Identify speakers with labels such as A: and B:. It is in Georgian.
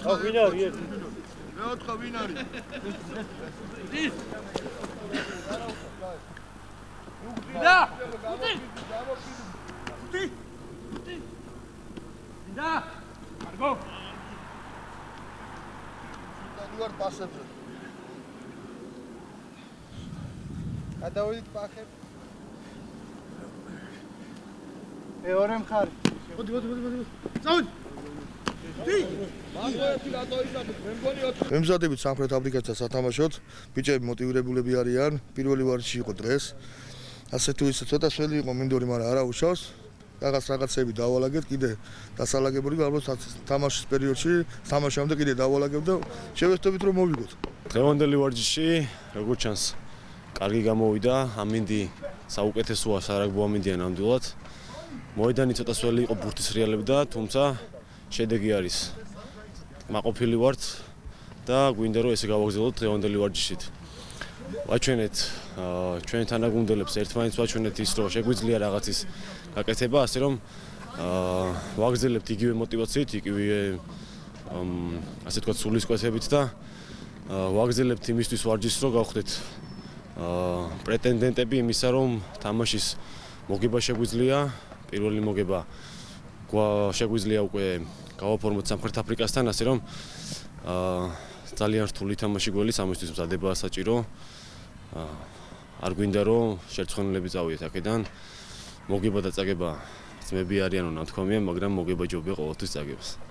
A: ვინ არის?
B: მეოთხე ვინ არის?
A: და! და! კარგო.
B: ვარ პასებზე. გადავიდით პახებს. მეორე მხარე. მოდი. წავიდ. მემზადებით სამხრეთ აფრიკასთან სათამაშოდ. ბიჭები მოტივირებულები არიან. პირველი ვარჯიში იყო დღეს. ასე თუ ისე ცოტა შველი იყო მინდორი, მაგრამ არა უშავს. რაღაცები დავალაგეთ, კიდე დასალაგებული ალბათ თამაშის პერიოდში, თამაშამდე კიდე დავალაგებ და შევეცდებით რომ მოვიგოთ.
C: დღევანდელი ვარჯიში, როგორც ჩანს, კარგი გამოვიდა. ამინდი საუკეთესოა სარაგბო ამინდია ნამდვილად. მოედანი ცოტა სველი იყო ბურთისრიალები და თუმცა შედეგი არის. მაყოფილი ვართ და გვინდა რომ ესე გავაგრძელოთ დღევანდელი ვარჯიშით. ვაჩვენეთ ჩვენ თანაგუნდელებს ერთმანეთს ვაჩვენეთ ის რომ შეგვიძლია რაღაცის გაკეთება, ასე რომ ვაგრძელებთ იგივე мотивაციით, იგივე ასე თქვა სულისკვეთებით და ვაგრძელებთ იმისთვის ვარჯიშს რომ გავხდეთ პრეტენდენტები იმისა რომ თამაშის მოგება შეგვიძლია, პირველი მოგება შეგვიძლია უკვე გავაფორმოთ სამხრეთ აფრიკასთან, ასე რომ ძალიან რთული თამაში გველის ამისთვის მზადებაა საჭირო. არ გვინდა რომ შერწყმულები წავიდეთ აქედან. მოგება და წაგება ძმები არიანო ნათქვამია, მაგრამ მოგება ჯობია ყოველთვის წაგებას.